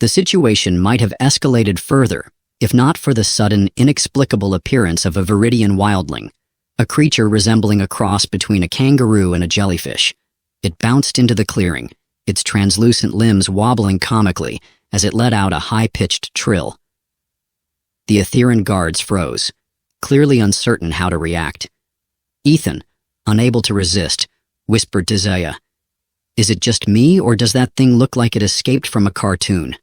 The situation might have escalated further if not for the sudden, inexplicable appearance of a viridian wildling, a creature resembling a cross between a kangaroo and a jellyfish. It bounced into the clearing, its translucent limbs wobbling comically as it let out a high-pitched trill. The Etherean guards froze, clearly uncertain how to react. Ethan, unable to resist, whispered to Zaya, "Is it just me, or does that thing look like it escaped from a cartoon?"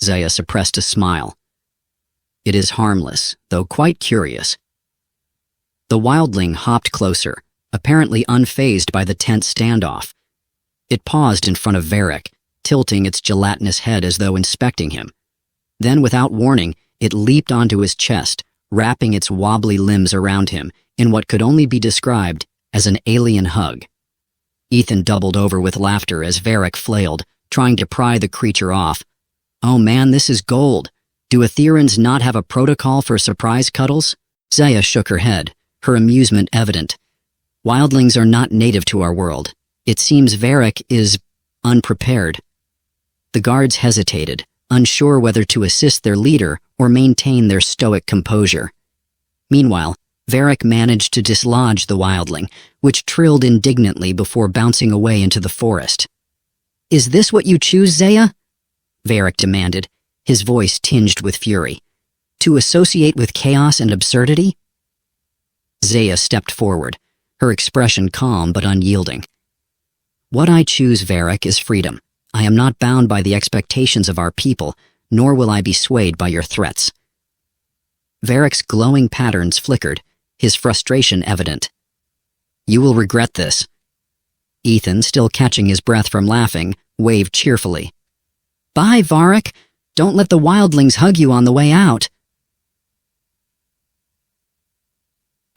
Zaya suppressed a smile. "It is harmless, though quite curious." The wildling hopped closer, apparently unfazed by the tense standoff. It paused in front of Varric, tilting its gelatinous head as though inspecting him. Then, without warning, it leaped onto his chest, wrapping its wobbly limbs around him in what could only be described as an alien hug. Ethan doubled over with laughter as Varric flailed, trying to pry the creature off. "Oh man, this is gold. Do Ethereans not have a protocol for surprise cuddles?" Zaya shook her head, her amusement evident. "Wildlings are not native to our world. It seems Varric is unprepared." The guards hesitated, unsure whether to assist their leader or maintain their stoic composure. Meanwhile, Varric managed to dislodge the wildling, which trilled indignantly before bouncing away into the forest. "Is this what you choose, Zaya?" Varric demanded, his voice tinged with fury. "To associate with chaos and absurdity?" Zaya stepped forward, her expression calm but unyielding. "What I choose, Varric, is freedom. I am not bound by the expectations of our people, nor will I be swayed by your threats." Varric's glowing patterns flickered, his frustration evident. "You will regret this." Ethan, still catching his breath from laughing, waved cheerfully. "Bye, Varric. Don't let the wildlings hug you on the way out."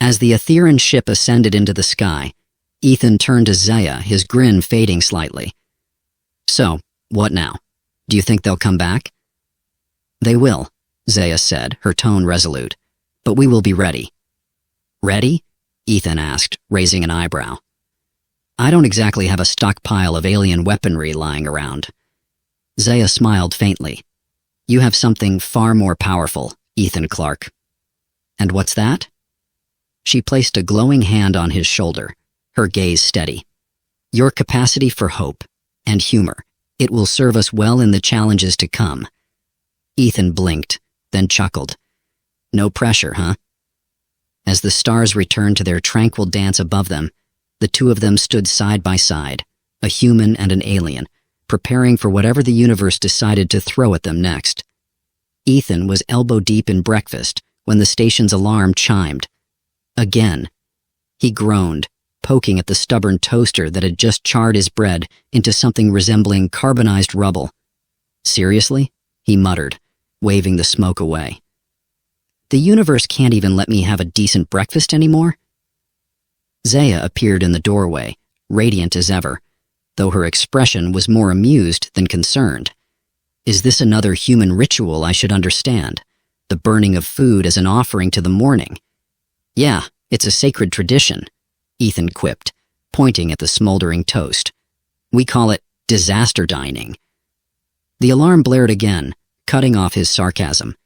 As the Etherean ship ascended into the sky, Ethan turned to Zaya, his grin fading slightly. "So, what now? Do you think they'll come back?" "They will," Zaya said, her tone resolute. "But we will be ready." "Ready?" Ethan asked, raising an eyebrow. "I don't exactly have a stockpile of alien weaponry lying around." Zaya smiled faintly. "You have something far more powerful, Ethan Clark." "And what's that?" She placed a glowing hand on his shoulder, her gaze steady. "Your capacity for hope and humor. It will serve us well in the challenges to come." Ethan blinked, then chuckled. "No pressure, huh?" As the stars returned to their tranquil dance above them, the two of them stood side by side, a human and an alien, preparing for whatever the universe decided to throw at them next. Ethan was elbow-deep in breakfast when the station's alarm chimed. Again. He groaned, poking at the stubborn toaster that had just charred his bread into something resembling carbonized rubble. "Seriously?" he muttered, waving the smoke away. "The universe can't even let me have a decent breakfast anymore?" Zaya appeared in the doorway, radiant as ever, though her expression was more amused than concerned. "Is this another human ritual I should understand? The burning of food as an offering to the morning?" "Yeah, it's a sacred tradition," Ethan quipped, pointing at the smoldering toast. "We call it disaster dining." The alarm blared again, cutting off his sarcasm.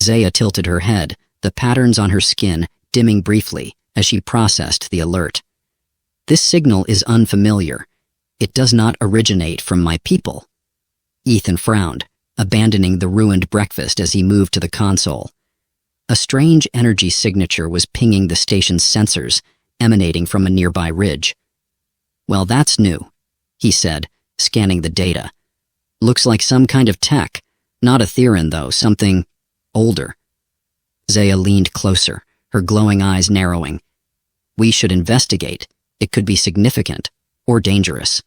Zaya tilted her head, the patterns on her skin dimming briefly as she processed the alert. "This signal is unfamiliar. It does not originate from my people." Ethan frowned, abandoning the ruined breakfast as he moved to the console. A strange energy signature was pinging the station's sensors, emanating from a nearby ridge. "Well, that's new," he said, scanning the data. "Looks like some kind of tech. Not Etherean, though, something older." Zaya leaned closer, her glowing eyes narrowing. "We should investigate. It could be significant, or dangerous."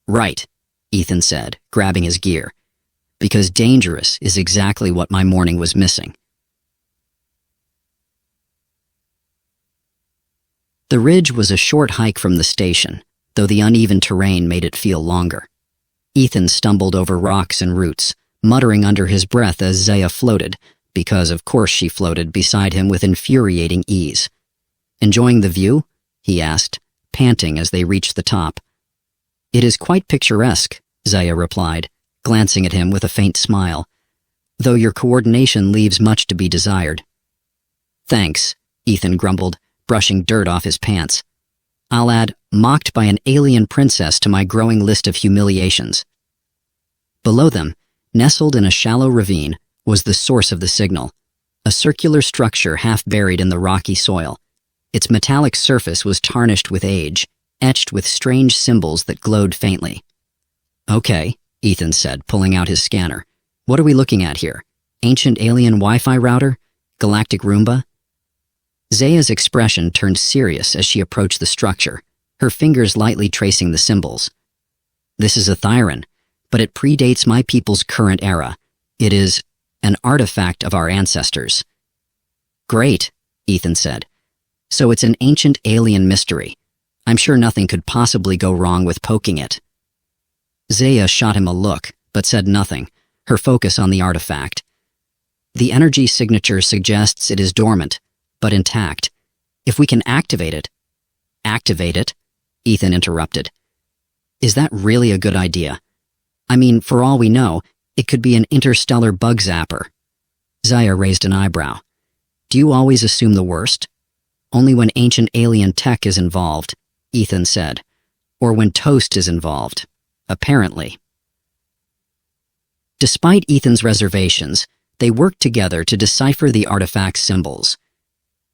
"Right," Ethan said, grabbing his gear. "Because dangerous is exactly what my morning was missing." The ridge was a short hike from the station, though the uneven terrain made it feel longer. Ethan stumbled over rocks and roots, muttering under his breath as Zaya floated, because of course she floated beside him with infuriating ease. "Enjoying the view?" he asked, panting as they reached the top. "It is quite picturesque," Zaya replied, glancing at him with a faint smile, though your coordination leaves much to be desired. Thanks, Ethan grumbled, brushing dirt off his pants. I'll add, mocked by an alien princess to my growing list of humiliations. Below them, nestled in a shallow ravine, was the source of the signal, a circular structure half buried in the rocky soil. Its metallic surface was tarnished with age, etched with strange symbols that glowed faintly. Okay, Ethan said, pulling out his scanner. What are we looking at here? Ancient alien Wi-Fi router? Galactic Roomba? Zaya's expression turned serious as she approached the structure, her fingers lightly tracing the symbols. This is a Thyran, but it predates my people's current era. It is an artifact of our ancestors. Great, Ethan said. So it's an ancient alien mystery. I'm sure nothing could possibly go wrong with poking it. Zaya shot him a look, but said nothing, her focus on the artifact. The energy signature suggests it is dormant, but intact. If we can activate it... Activate it? Ethan interrupted. Is that really a good idea? I mean, for all we know, it could be an interstellar bug zapper. Zaya raised an eyebrow. Do you always assume the worst? Only when ancient alien tech is involved, Ethan said. Or when toast is involved. Apparently. Despite Ethan's reservations, they worked together to decipher the artifact's symbols.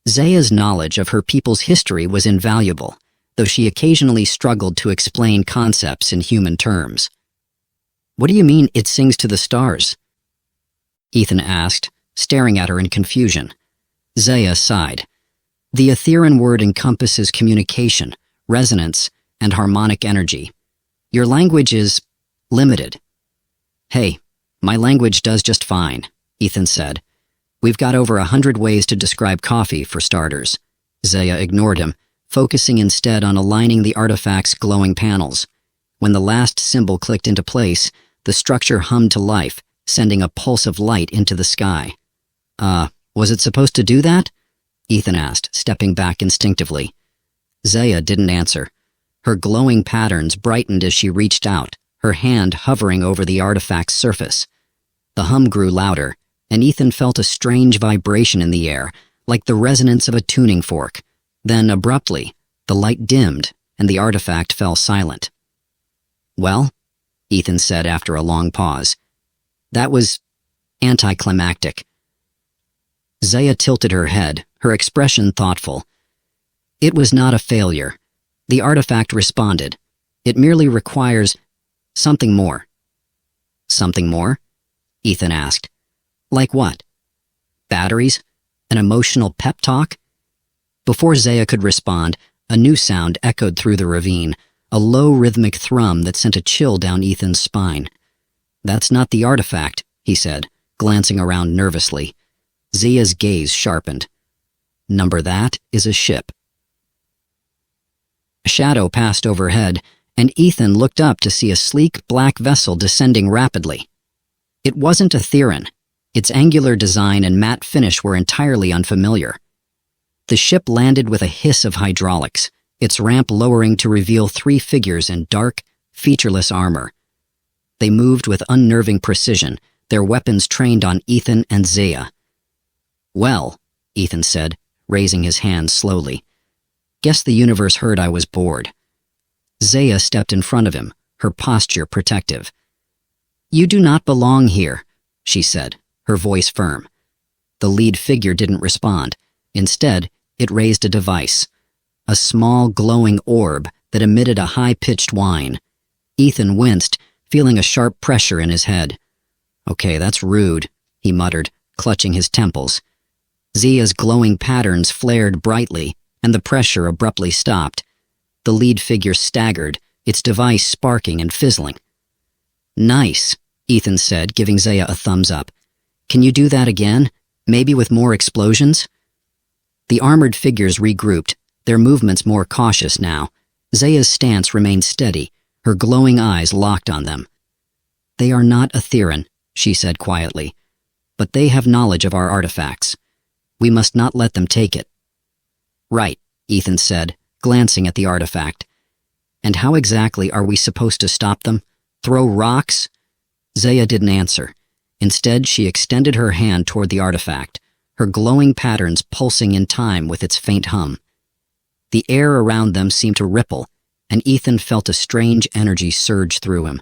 Zaya's knowledge of her people's history was invaluable, though she occasionally struggled to explain concepts in human terms. What do you mean it sings to the stars? Ethan asked, staring at her in confusion. Zaya sighed. The Etherean word encompasses communication, resonance, and harmonic energy. Your language is limited. Hey, my language does just fine, Ethan said. We've got over 100 ways to describe coffee, for starters. Zaya ignored him, focusing instead on aligning the artifact's glowing panels. When the last symbol clicked into place, the structure hummed to life, sending a pulse of light into the sky. Was it supposed to do that? Ethan asked, stepping back instinctively. Zaya didn't answer. Her glowing patterns brightened as she reached out, her hand hovering over the artifact's surface. The hum grew louder, and Ethan felt a strange vibration in the air, like the resonance of a tuning fork. Then, abruptly, the light dimmed, and the artifact fell silent. Well, Ethan said after a long pause. That was anticlimactic. Zaya tilted her head, her expression thoughtful. It was not a failure. The artifact responded. It merely requires something more. Something more? Ethan asked. Like what? Batteries? An emotional pep talk? Before Zaya could respond, a new sound echoed through the ravine, a low rhythmic thrum that sent a chill down Ethan's spine. That's not the artifact, he said, glancing around nervously. Zaya's gaze sharpened. Number that is a ship. A shadow passed overhead, and Ethan looked up to see a sleek black vessel descending rapidly. It wasn't a Thyran. Its angular design and matte finish were entirely unfamiliar. The ship landed with a hiss of hydraulics, its ramp lowering to reveal 3 figures in dark, featureless armor. They moved with unnerving precision, their weapons trained on Ethan and Zaya. Well, Ethan said, raising his hand slowly. Guess the universe heard I was bored. Zaya stepped in front of him, her posture protective. You do not belong here, she said, her voice firm. The lead figure didn't respond. Instead, it raised a device, a small glowing orb that emitted a high-pitched whine. Ethan winced, feeling a sharp pressure in his head. Okay, that's rude, he muttered, clutching his temples. Zaya's glowing patterns flared brightly, and the pressure abruptly stopped. The lead figure staggered, its device sparking and fizzling. Nice, Ethan said, giving Zaya a thumbs up. Can you do that again? Maybe with more explosions? The armored figures regrouped, their movements more cautious now. Zaya's stance remained steady, her glowing eyes locked on them. They are not Etherean, she said quietly, but they have knowledge of our artifacts. We must not let them take it. Right, Ethan said, glancing at the artifact. And how exactly are we supposed to stop them? Throw rocks? Zaya didn't answer. Instead, she extended her hand toward the artifact, her glowing patterns pulsing in time with its faint hum. The air around them seemed to ripple, and Ethan felt a strange energy surge through him.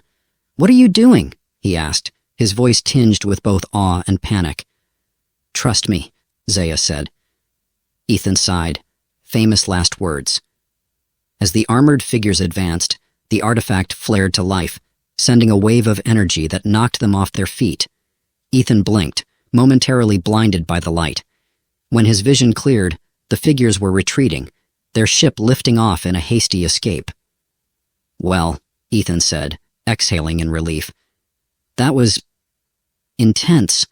"What are you doing?" he asked, his voice tinged with both awe and panic. "Trust me," Zaya said. Ethan sighed. Famous last words. As the armored figures advanced, the artifact flared to life, sending a wave of energy that knocked them off their feet. Ethan blinked, momentarily blinded by the light. When his vision cleared, the figures were retreating, their ship lifting off in a hasty escape. "Well," Ethan said, exhaling in relief. "That was intense."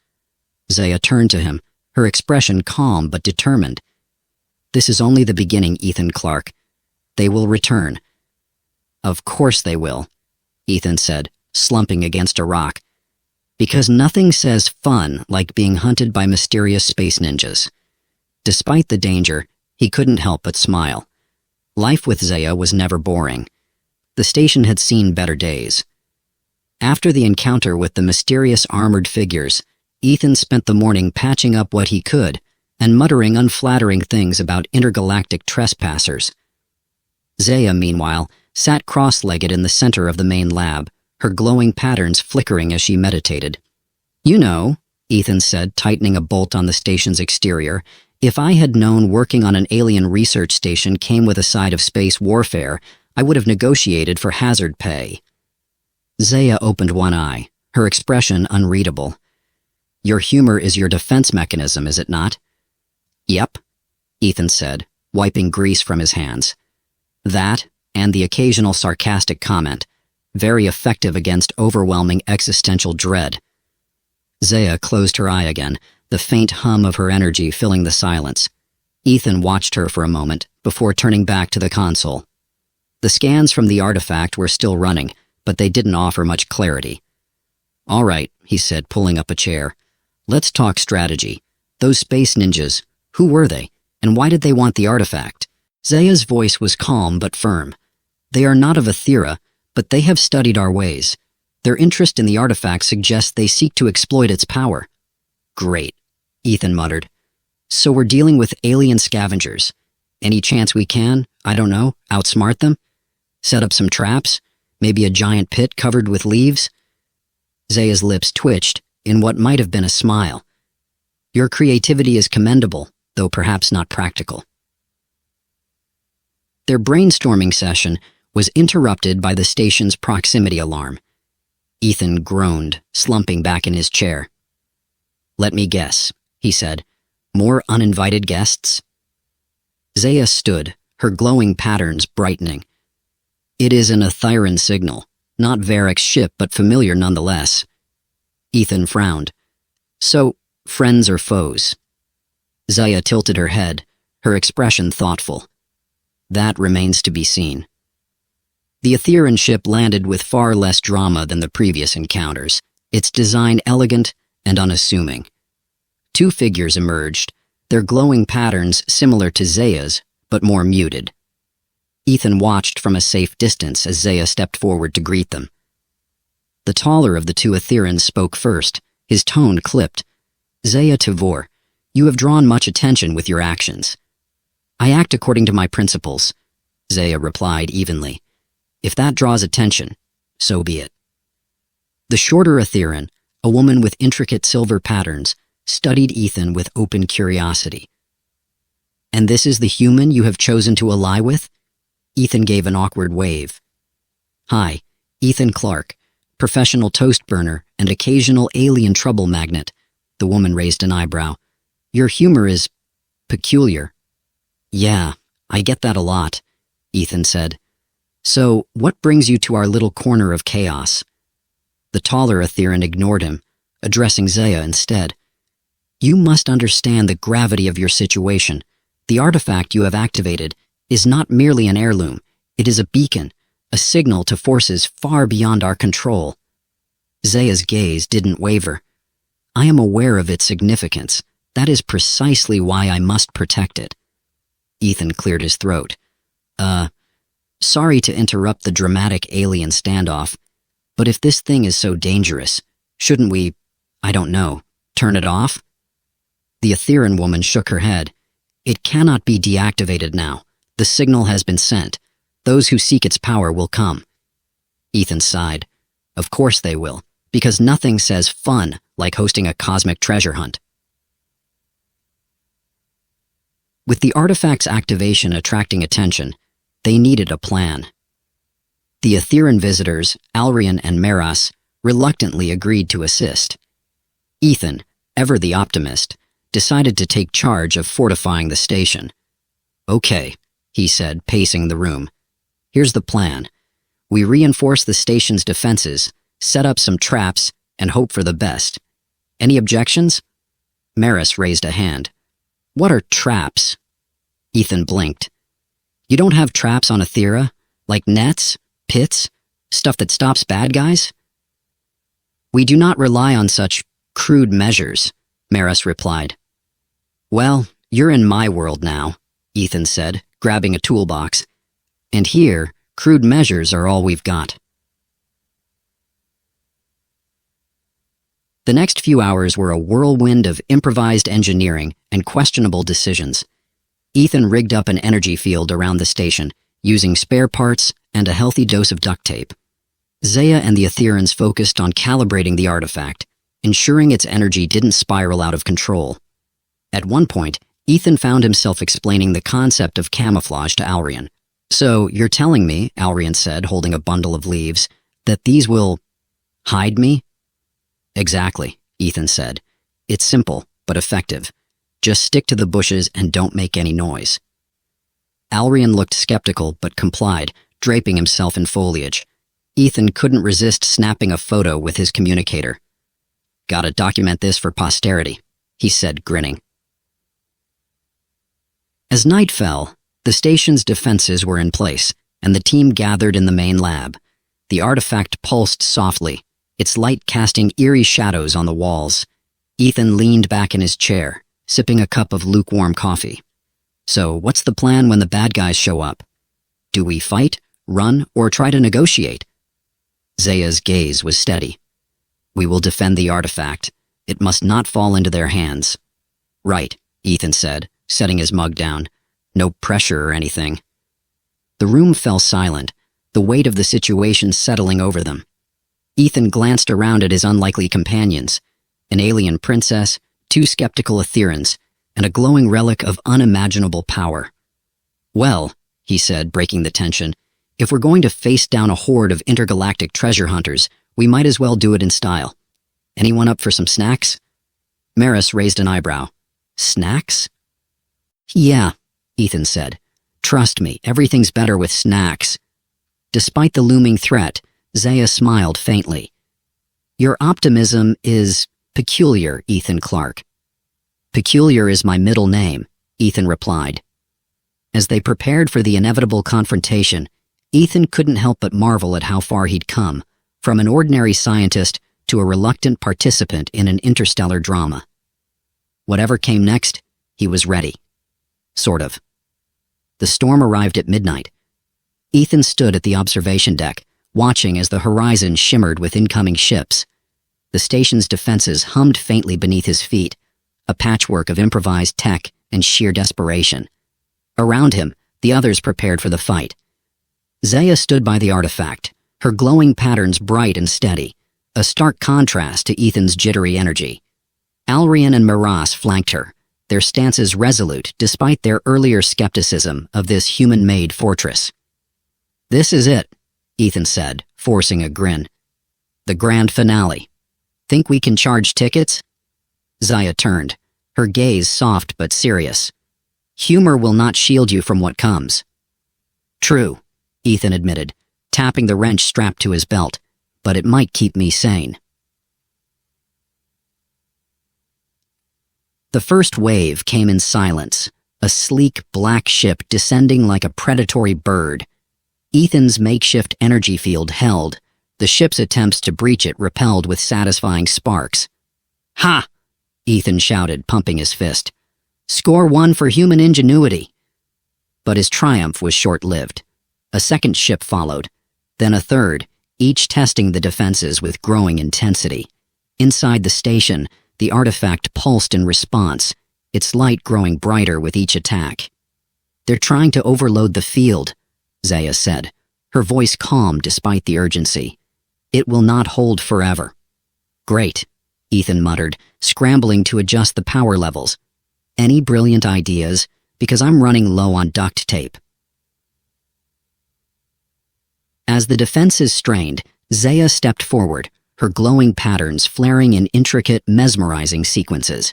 Zaya turned to him, her expression calm but determined. "This is only the beginning, Ethan Clark. They will return." "Of course they will," Ethan said, slumping against a rock. "Because nothing says fun like being hunted by mysterious space ninjas." Despite the danger, he couldn't help but smile. Life with Zaya was never boring. The station had seen better days. After the encounter with the mysterious armored figures, Ethan spent the morning patching up what he could and muttering unflattering things about intergalactic trespassers. Zaya, meanwhile, sat cross-legged in the center of the main lab, her glowing patterns flickering as she meditated. "You know," Ethan said, tightening a bolt on the station's exterior, "if I had known working on an alien research station came with a side of space warfare, I would have negotiated for hazard pay." Zaya opened one eye, her expression unreadable. "Your humor is your defense mechanism, is it not?" "Yep," Ethan said, wiping grease from his hands. "That, and the occasional sarcastic comment, very effective against overwhelming existential dread." Zaya closed her eye again, the faint hum of her energy filling the silence. Ethan watched her for a moment before turning back to the console. The scans from the artifact were still running, but they didn't offer much clarity. "All right," he said, pulling up a chair. "Let's talk strategy. Those space ninjas, who were they, and why did they want the artifact?" Zaya's voice was calm but firm. "They are not of Aethera, but they have studied our ways. Their interest in the artifact suggests they seek to exploit its power." "Great," Ethan muttered. "So we're dealing with alien scavengers. Any chance we can, I don't know, outsmart them? Set up some traps? Maybe a giant pit covered with leaves?" Zaya's lips twitched in what might have been a smile. "Your creativity is commendable, though perhaps not practical." Their brainstorming session was interrupted by the station's proximity alarm. Ethan groaned, slumping back in his chair. "Let me guess," he said. "More uninvited guests?" Zaya stood, her glowing patterns brightening. "It is an Aetherian signal, not Varric's ship, but familiar nonetheless." Ethan frowned. "So, friends or foes?" Zaya tilted her head, her expression thoughtful. "That remains to be seen." The Aetherian ship landed with far less drama than the previous encounters, its design elegant and unassuming. Two figures emerged, their glowing patterns similar to Zaya's, but more muted. Ethan watched from a safe distance as Zaya stepped forward to greet them. The taller of the two Aetherians spoke first, his tone clipped. "Zaya Tavor, you have drawn much attention with your actions." "I act according to my principles," Zaya replied evenly. "If that draws attention, so be it." The shorter Aetherian, a woman with intricate silver patterns, studied Ethan with open curiosity. "And this is the human you have chosen to ally with?" Ethan gave an awkward wave. "Hi, Ethan Clark, professional toast burner and occasional alien trouble magnet." The woman raised an eyebrow. "Your humor is peculiar." "Yeah, I get that a lot," Ethan said. "So, what brings you to our little corner of chaos?" The taller Aetherian ignored him, addressing Zaya instead. "You must understand the gravity of your situation. The artifact you have activated is not merely an heirloom. It is a beacon, a signal to forces far beyond our control." Zaya's gaze didn't waver. "I am aware of its significance. That is precisely why I must protect it." Ethan cleared his throat. Sorry to interrupt the dramatic alien standoff, but if this thing is so dangerous, Shouldn't we, I don't know, turn it off? The Aetheran woman shook her head. It cannot be deactivated now. The signal has been sent. Those who seek its power will come. Ethan sighed. Of course they will, because nothing says fun like hosting a cosmic treasure hunt. With the artifact's activation attracting attention, they needed a plan. The Aetheran visitors, Alrian and Meras, reluctantly agreed to assist. Ethan, ever the optimist, decided to take charge of fortifying the station. Okay, he said, pacing the room. Here's the plan. We reinforce the station's defenses, set up some traps, and hope for the best. Any objections? Meras raised a hand. What are traps? Ethan blinked. You don't have traps on Aethera? Like nets? Pits? Stuff that stops bad guys? We do not rely on such crude measures, Meras replied. Well, you're in my world now, Ethan said, grabbing a toolbox. And here, crude measures are all we've got. The next few hours were a whirlwind of improvised engineering and questionable decisions. Ethan rigged up an energy field around the station, using spare parts and a healthy dose of duct tape. Zaya and the Aetherans focused on calibrating the artifact, ensuring its energy didn't spiral out of control. At one point, Ethan found himself explaining the concept of camouflage to Alrian. So, you're telling me, Alrian said, holding a bundle of leaves, that these will hide me? Exactly, Ethan said. It's simple, but effective. Just stick to the bushes and don't make any noise. Alrian looked skeptical but complied, draping himself in foliage. Ethan couldn't resist snapping a photo with his communicator. Gotta document this for posterity, he said, grinning. As night fell, the station's defenses were in place, and the team gathered in the main lab. The artifact pulsed softly, its light casting eerie shadows on the walls. Ethan leaned back in his chair, sipping a cup of lukewarm coffee. So, what's the plan when the bad guys show up? Do we fight, run, or try to negotiate? Zaya's gaze was steady. We will defend the artifact. It must not fall into their hands. Right, Ethan said, setting his mug down. No pressure or anything. The room fell silent, the weight of the situation settling over them. Ethan glanced around at his unlikely companions, an alien princess, two skeptical Aetherans, and a glowing relic of unimaginable power. Well, he said, breaking the tension, if we're going to face down a horde of intergalactic treasure hunters, we might as well do it in style. Anyone up for some snacks? Meras raised an eyebrow. Snacks? Yeah, Ethan said. Trust me, everything's better with snacks. Despite the looming threat, Zaya smiled faintly. Your optimism is peculiar, Ethan Clark. Peculiar is my middle name, Ethan replied. As they prepared for the inevitable confrontation, Ethan couldn't help but marvel at how far he'd come, from an ordinary scientist to a reluctant participant in an interstellar drama. Whatever came next, he was ready. Sort of. The storm arrived at midnight. Ethan stood at the observation deck, watching as the horizon shimmered with incoming ships. The station's defenses hummed faintly beneath his feet, a patchwork of improvised tech and sheer desperation. Around him, the others prepared for the fight. Zaya stood by the artifact, her glowing patterns bright and steady, a stark contrast to Ethan's jittery energy. Alrian and Meras flanked her, their stances resolute despite their earlier skepticism of this human-made fortress. This is it, Ethan said, forcing a grin. The grand finale. Think we can charge tickets? Zaya turned, her gaze soft but serious. Humor will not shield you from what comes. True, Ethan admitted, tapping the wrench strapped to his belt, but it might keep me sane. The first wave came in silence, a sleek black ship descending like a predatory bird. Ethan's makeshift energy field held, the ship's attempts to breach it repelled with satisfying sparks. Ha! Ethan shouted, pumping his fist. Score one for human ingenuity. But his triumph was short-lived. A second ship followed, then a third, each testing the defenses with growing intensity. Inside the station, the artifact pulsed in response, its light growing brighter with each attack. "They're trying to overload the field," Zaya said, her voice calm despite the urgency. "It will not hold forever." "Great," Ethan muttered, scrambling to adjust the power levels. "Any brilliant ideas? Because I'm running low on duct tape." As the defenses strained, Zaya stepped forward, her glowing patterns flaring in intricate, mesmerizing sequences.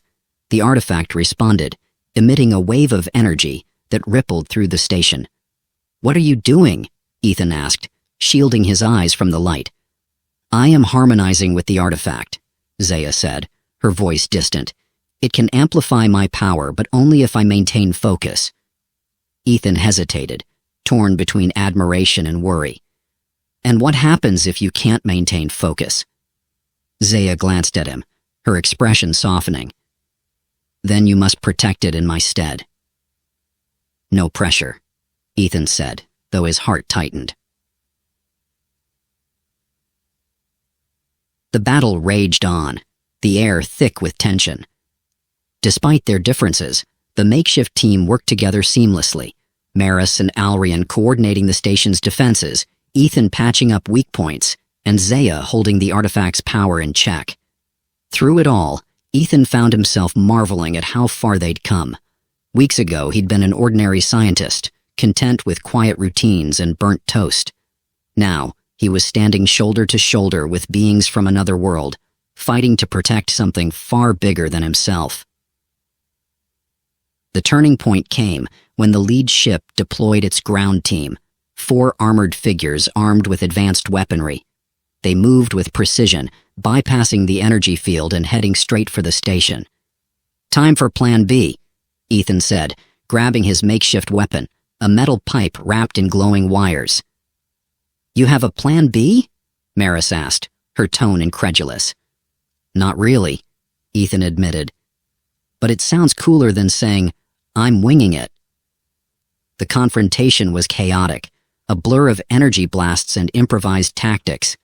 The artifact responded, emitting a wave of energy that rippled through the station. "What are you doing?" Ethan asked, shielding his eyes from the light. "I am harmonizing with the artifact," Zaya said, her voice distant. "It can amplify my power, but only if I maintain focus." Ethan hesitated, torn between admiration and worry. "And what happens if you can't maintain focus?" Zaya glanced at him, her expression softening. "Then you must protect it in my stead." "No pressure," Ethan said, though his heart tightened. The battle raged on, the air thick with tension. Despite their differences, the makeshift team worked together seamlessly, Maris and Alrian coordinating the station's defenses, Ethan patching up weak points, and Zaya holding the artifact's power in check. Through it all, Ethan found himself marveling at how far they'd come. Weeks ago, he'd been an ordinary scientist, content with quiet routines and burnt toast. Now, he was standing shoulder to shoulder with beings from another world, fighting to protect something far bigger than himself. The turning point came when the lead ship deployed its ground team, 4 armored figures armed with advanced weaponry. They moved with precision, bypassing the energy field and heading straight for the station. "Time for Plan B," Ethan said, grabbing his makeshift weapon, a metal pipe wrapped in glowing wires. "You have a Plan B?" Maris asked, her tone incredulous. "Not really," Ethan admitted. "But it sounds cooler than saying, 'I'm winging it.'" The confrontation was chaotic, a blur of energy blasts and improvised tactics.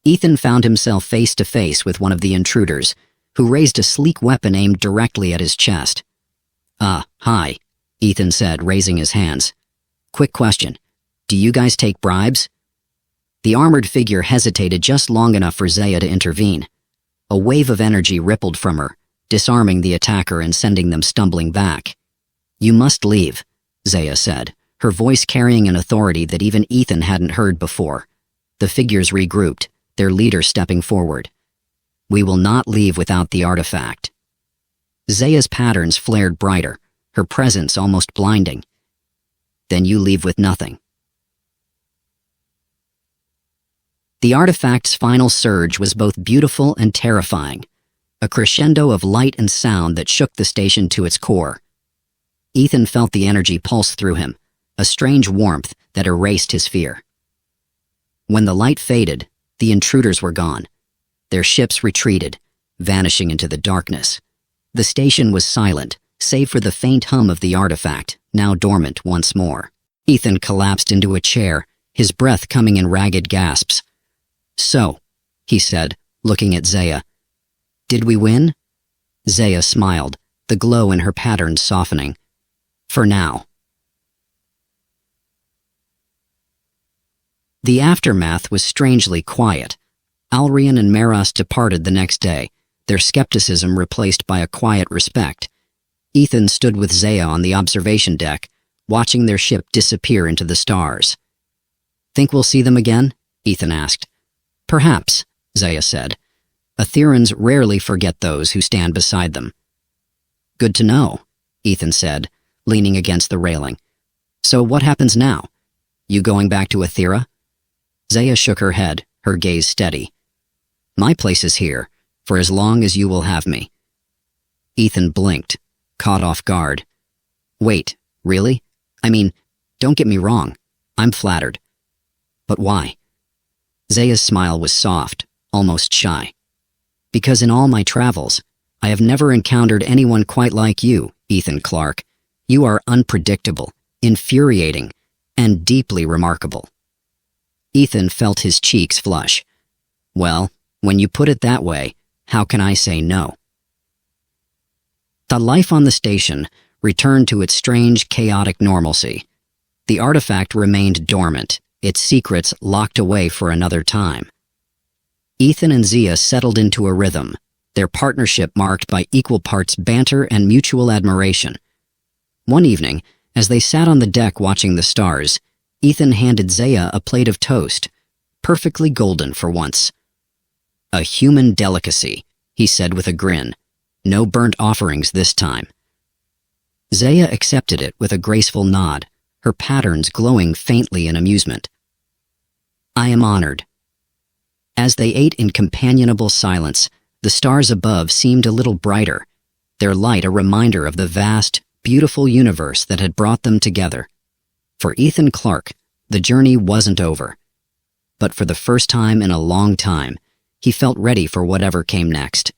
Ethan found himself face to face with one of the intruders, who raised a sleek weapon aimed directly at his chest. Hi," Ethan said, raising his hands. "Quick question. Do you guys take bribes?" The armored figure hesitated just long enough for Zaya to intervene. A wave of energy rippled from her, disarming the attacker and sending them stumbling back. "You must leave," Zaya said, her voice carrying an authority that even Ethan hadn't heard before. The figures regrouped, their leader stepping forward. "We will not leave without the artifact." Zaya's patterns flared brighter, her presence almost blinding. "Then you leave with nothing." The artifact's final surge was both beautiful and terrifying, a crescendo of light and sound that shook the station to its core. Ethan felt the energy pulse through him, a strange warmth that erased his fear. When the light faded, the intruders were gone. Their ships retreated, vanishing into the darkness. The station was silent, save for the faint hum of the artifact, now dormant once more. Ethan collapsed into a chair, his breath coming in ragged gasps. "So," he said, looking at Zaya. "Did we win?" Zaya smiled, the glow in her patterns softening. "For now." The aftermath was strangely quiet. Alrian and Maras departed the next day, their skepticism replaced by a quiet respect. Ethan stood with Zaya on the observation deck, watching their ship disappear into the stars. "Think we'll see them again?" Ethan asked. "Perhaps," Zaya said. "Aetherians rarely forget those who stand beside them." "Good to know," Ethan said, leaning against the railing. "So what happens now? You going back to Aethera?" Zaya shook her head, her gaze steady. "My place is here, for as long as you will have me." Ethan blinked, caught off guard. "Wait, really? I mean, don't get me wrong, I'm flattered. But why?" Zaya's smile was soft, almost shy. "Because in all my travels, I have never encountered anyone quite like you, Ethan Clark. You are unpredictable, infuriating, and deeply remarkable." Ethan felt his cheeks flush. "Well, when you put it that way, How can I say no? The life on the station returned to its strange, chaotic normalcy. The artifact remained dormant, its secrets locked away for another time. Ethan and Zia settled into a rhythm, their partnership marked by equal parts banter and mutual admiration. One evening, as they sat on the deck watching the stars, Ethan handed Zia a plate of toast, perfectly golden for once. "A human delicacy," he said with a grin. "No burnt offerings this time." Zaya accepted it with a graceful nod, her patterns glowing faintly in amusement. "I am honored." As they ate in companionable silence, the stars above seemed a little brighter, their light a reminder of the vast, beautiful universe that had brought them together. For Ethan Clark, the journey wasn't over. But for the first time in a long time, he felt ready for whatever came next.